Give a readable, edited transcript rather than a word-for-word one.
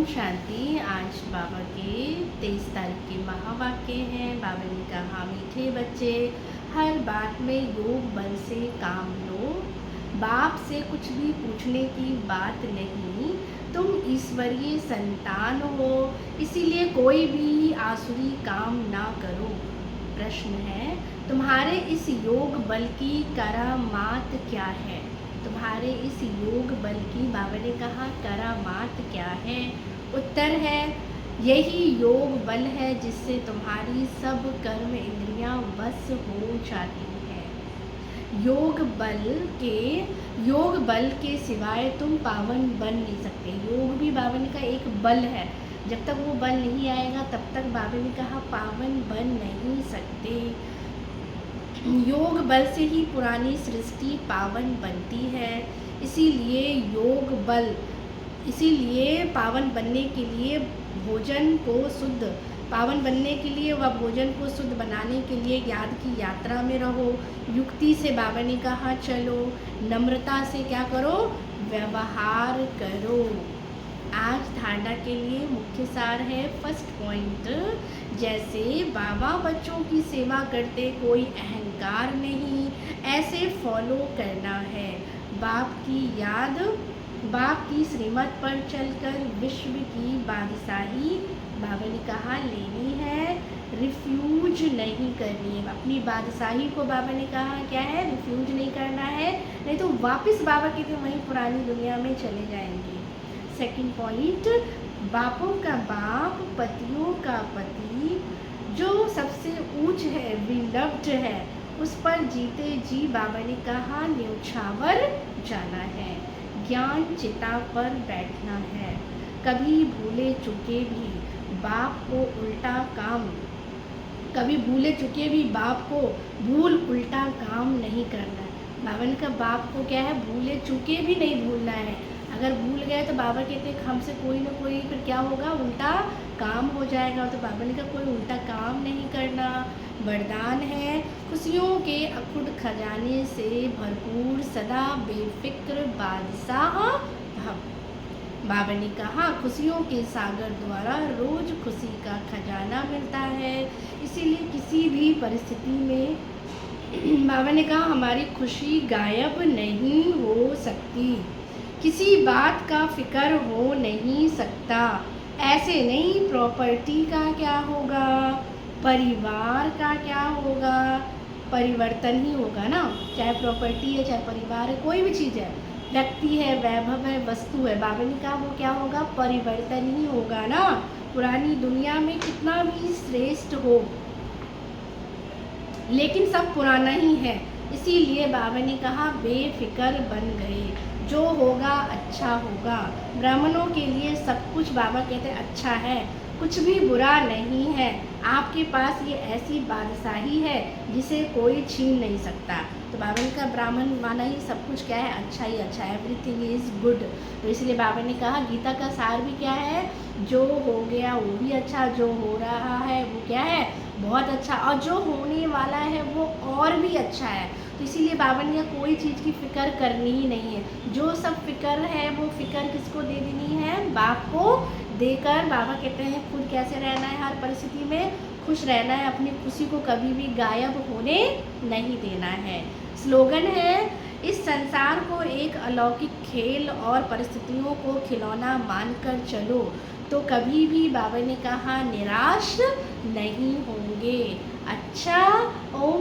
शांति। आज बाबा के 23 तारीख के महावाक्य हैं। बाबा ने कहा, मीठे बच्चे, हर बात में योग बल से काम लो। बाप से कुछ भी पूछने की बात नहीं। तुम ईश्वरीय संतान हो, इसीलिए कोई भी आसुरी काम ना करो। प्रश्न है, तुम्हारे इस योग बल की करामात क्या है? तुम्हारे इस योग बल की, बाबा ने कहा, करामात क्या है? उत्तर है, यही योग बल है जिससे तुम्हारी सब कर्म इंद्रियां वश हो जाती हैं। योग बल के सिवाय तुम पावन बन नहीं सकते। योग भी बाबा ने कहा एक बल है, जब तक वो बल नहीं आएगा तब तक बाबा ने कहा पावन बन नहीं सकते। योग बल से ही पुरानी सृष्टि पावन बनती है। इसीलिए पावन बनने के लिए व भोजन को शुद्ध बनाने के लिए ज्ञान की यात्रा में रहो। युक्ति से बाबा ने कहा चलो, नम्रता से क्या करो? व्यवहार करो। आज धारणा के लिए मुख्य सार है। फर्स्ट पॉइंट, जैसे बाबा बच्चों की सेवा करते, कोई अहंकार नहीं, ऐसे फॉलो करना है। बाप की श्रीमत पर चलकर विश्व की बादशाही बाबा ने कहा लेनी है, रिफ्यूज नहीं करनी है। अपनी बादशाही को बाबा ने कहा क्या है? रिफ्यूज नहीं करना है, नहीं तो वापस बाबा के वहीं पुरानी दुनिया में चले जाएंगे। सेकंड पॉइंट, बापों का बाप, पतियों का पति, जो सबसे ऊंच है, विलव्ड है, उस पर जीते जी बाबा ने कहा न्योछावर जाना है। ज्ञान चिता पर बैठना है। कभी भूले चुके भी बाप को उल्टा काम नहीं करना है। बाबा ने कहा बाप को क्या है? भूले चुके भी नहीं भूलना है। अगर भूल गए तो बाबा कहते हैं हमसे कोई ना कोई फिर क्या होगा? उल्टा काम हो जाएगा। तो बाबा ने कहा कोई उल्टा काम नहीं करना। वरदान है, खुशियों के अखुट खजाने से भरपूर सदा बेफिक्र बादशाह भव। बाबा ने कहा खुशियों के सागर द्वारा रोज खुशी का खजाना मिलता है। इसीलिए किसी भी परिस्थिति में बाबा ने कहा हमारी खुशी गायब नहीं हो सकती। किसी बात का फिक्र हो नहीं सकता। ऐसे नहीं, प्रॉपर्टी का क्या होगा, परिवार का क्या होगा? परिवर्तन ही होगा ना। चाहे प्रॉपर्टी है, चाहे परिवार है, कोई भी चीज़ है, व्यक्ति है, वैभव है, वस्तु है, बाबा ने कहा वो क्या होगा? परिवर्तन ही होगा ना। पुरानी दुनिया में कितना भी श्रेष्ठ हो, लेकिन सब पुराना ही है। इसीलिए बाबा ने कहा बेफिक्र बन गए, जो होगा अच्छा होगा। ब्राह्मणों के लिए सब कुछ बाबा कहते हैं अच्छा है, कुछ भी बुरा नहीं है। आपके पास ये ऐसी बादशाही है जिसे कोई छीन नहीं सकता। तो बाबा ने कहा ब्राह्मण माना ही सब कुछ क्या है? अच्छा ही अच्छा है, एवरीथिंग इज़ गुड। तो इसलिए बाबा ने कहा गीता का सार भी क्या है? जो हो गया वो भी अच्छा, जो हो रहा है वो क्या है? बहुत अच्छा, और जो होने वाला है वो और भी अच्छा है। तो इसीलिए बाबा ने कहा कोई चीज़ की फ़िक्र करनी ही नहीं है। जो सब फिक्र है वो फ़िक्र किसको दे देनी है? बाप को देकर। बाबा कहते हैं खुद कैसे रहना है, हर परिस्थिति में खुश रहना है, अपनी खुशी को कभी भी गायब होने नहीं देना है। स्लोगन है, इस संसार को एक अलौकिक खेल और परिस्थितियों को खिलौना मानकर चलो तो कभी भी बाबा ने कहा निराश नहीं होंगे। अच्छा, ओम